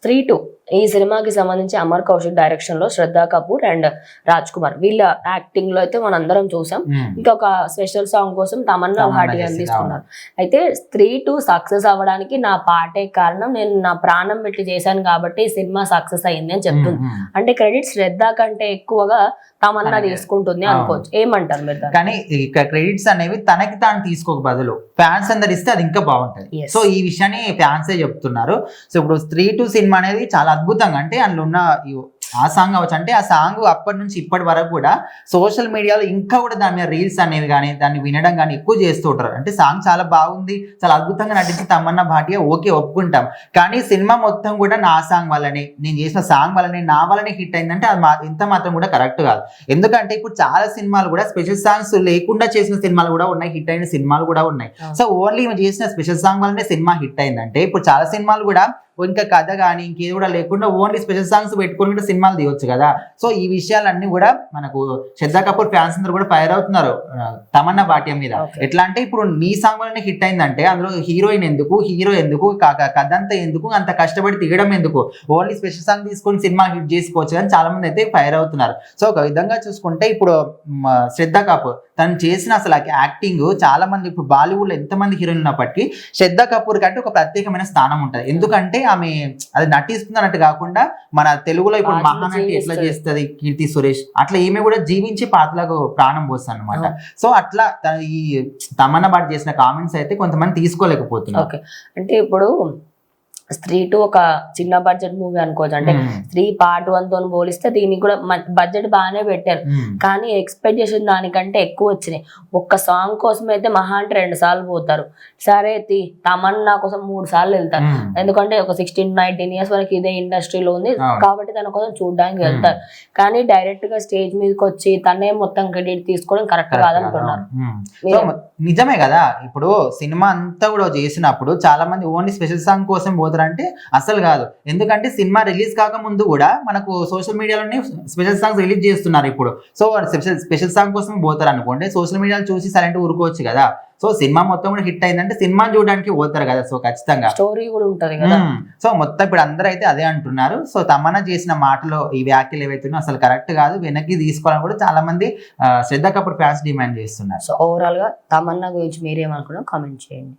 3-2 ఈ సినిమాకి సంబంధించి అమర్ కౌశిక్ డైరెక్షన్ లో శ్రద్ధా కపూర్ అండ్ రాజ్ కుమార్ వీళ్ళ యాక్టింగ్ లో అయితే మనందరం చూసాం. ఇంకొక స్పెషల్ సాంగ్ కోసం తమన్నా భాటియా తీసుకున్నారు. అయితే 3-2 సక్సెస్ అవ్వడానికి నా పాటే కారణం, నేను నా ప్రాణం పెట్టి చేశాను కాబట్టి ఈ సినిమా సక్సెస్ అయింది అని చెప్తుంది. అంటే క్రెడిట్ శ్రద్ధ కంటే ఎక్కువగా తమన్నా తీసుకుంటుంది అనుకోవచ్చు. ఏమంటారు మీరు? కానీ ఇక్కడ క్రెడిట్స్ అనేవి తనకి తాను తీసుకోక బదులు ఫ్యాన్స్ అందరు ఇస్తే అది ఇంకా బాగుంటది. సో ఈ విషయాన్ని ఫ్యాన్సే చెప్తున్నారు. సో ఇప్పుడు 3-2 సినిమా అనేది చాలా అద్భుతంగా, అంటే అందులో ఉన్న ఆ సాంగ్ అవ్వచ్చు, అంటే ఆ సాంగ్ అప్పటి నుంచి ఇప్పటి వరకు కూడా సోషల్ మీడియాలో ఇంకా కూడా దాని మీద రీల్స్ అనేవి కానీ దాన్ని వినడం కానీ ఎక్కువ చేస్తూ ఉంటారు. అంటే సాంగ్ చాలా బాగుంది, చాలా అద్భుతంగా నటించి తమన్నా భాటియా ఓకే ఒప్పుకుంటాం. కానీ సినిమా మొత్తం కూడా నా సాంగ్ వల్లనే, నేను చేసిన సాంగ్ వల్లనే, నా వల్లనే హిట్ అయిందంటే అది ఇంత మాత్రం కూడా కరెక్ట్ కాదు. ఎందుకంటే ఇప్పుడు చాలా సినిమాలు కూడా స్పెషల్ సాంగ్స్ లేకుండా చేసిన సినిమాలు కూడా ఉన్నాయి, హిట్ అయిన సినిమాలు కూడా ఉన్నాయి. సో ఓన్లీ చేసిన స్పెషల్ సాంగ్ వల్లనే సినిమా హిట్ అయిందంటే ఇప్పుడు చాలా సినిమాలు కూడా ఇంకా కథ కానీ ఇంకేది కూడా లేకుండా ఓన్లీ స్పెషల్ సాంగ్స్ పెట్టుకుని కూడా సినిమాలు తీయొచ్చు కదా. సో ఈ విషయాలన్నీ కూడా మనకు శ్రద్ధా కపూర్ ఫ్యాన్స్ అందరూ కూడా ఫైర్ అవుతున్నారు తమన్నా భాటియా మీద. ఎట్లా అంటే ఇప్పుడు నీ సాంగ్ వల్లనే హిట్ అయిందంటే అందులో హీరోయిన్ ఎందుకు, హీరో ఎందుకు, కథ అంతా ఎందుకు, అంత కష్టపడి తీయడం ఎందుకు, ఓన్లీ స్పెషల్ సాంగ్ తీసుకొని సినిమా హిట్ చేసుకోవచ్చు అని చాలా మంది అయితే ఫైర్ అవుతున్నారు. సో ఒక విధంగా చూసుకుంటే ఇప్పుడు శ్రద్ధా కపూర్ తను చేసిన అసలు యాక్టింగ్ చాలా మంది ఇప్పుడు బాలీవుడ్ లో ఎంతమంది హీరోయిన్ ఉన్నప్పటికీ శ్రద్ధా కపూర్ కంటే ఒక ప్రత్యేకమైన స్థానం ఉంటుంది. ఎందుకంటే ఆమె అది నటిస్తుంది అన్నట్టు కాకుండా మన తెలుగులో ఇప్పుడు మహానటి ఎట్లా చేస్తుంది కీర్తి సురేష్, అట్లా ఈమె కూడా జీవించి పాత్రలకు ప్రాణం పోస్తుంది అనమాట. సో అట్లా ఈ తమన్నా భాటియా చేసిన కామెంట్స్ అయితే కొంతమంది తీసుకోలేకపోతున్నారు. అంటే ఇప్పుడు 3-2 ఒక చిన్న బడ్జెట్ మూవీ అనుకోవచ్చు. అంటే 3 పార్ట్ 1 తో పోలిస్తే దీనికి కూడా బడ్జెట్ బాగానే పెట్టారు, కానీ ఎక్స్పెక్ట్ చేసిన దానికంటే ఎక్కువ వచ్చినాయి. ఒక్క సాంగ్ కోసం అయితే మహా అంటే 2 సార్లు పోతారు. సరే తమన్నా కోసం 3 సార్లు వెళ్తారు. ఎందుకంటే ఒక 16-19 ఇయర్స్ వరకు ఇదే ఇండస్ట్రీలో ఉంది కాబట్టి తన కోసం చూడడానికి వెళ్తారు. కానీ డైరెక్ట్ గా స్టేజ్ మీదకి వచ్చి తనే మొత్తం క్రెడిట్ తీసుకోవడం కరెక్ట్ కాదంటున్నారు. నిజమే కదా. ఇప్పుడు సినిమా అంతా కూడా చేసినప్పుడు చాలా మంది ఓన్లీ స్పెషల్ సాంగ్ కోసం పోతారు అంటే అసలు కాదు. ఎందుకంటే సినిమా రిలీజ్ కాక ముందు కూడా మనకు సోషల్ మీడియాలోనే స్పెషల్ సాంగ్స్ రిలీజ్ చేస్తున్నారు ఇప్పుడు. సో స్పెషల్ సాంగ్ కోసం పోతారు అనుకోండి, సోషల్ మీడియాలో చూసి సైలెంట్ ఊరుకోవచ్చు కదా. సో సినిమా మొత్తం కూడా హిట్ అయిందంటే సినిమా చూడడానికి పోతారు కదా. సో ఖచ్చితంగా స్టోరీ కూడా ఉంటది కదా. సో మొత్తం ఇప్పుడు అందరూ అయితే అదే అంటున్నారు. సో తమన్నా చేసిన మాటలో ఈ వ్యాఖ్యలు ఏవైతున్నాయో అసలు కరెక్ట్ కాదు, వెనక్కి తీసుకోవాలని కూడా చాలా మంది శ్రద్ధా కపూర్ ఫ్యాన్స్ డిమాండ్ చేస్తున్నారు. సో ఓవరాల్ గా తమన్నా గురించి మీరేమనుకున్నా కామెంట్ చేయండి.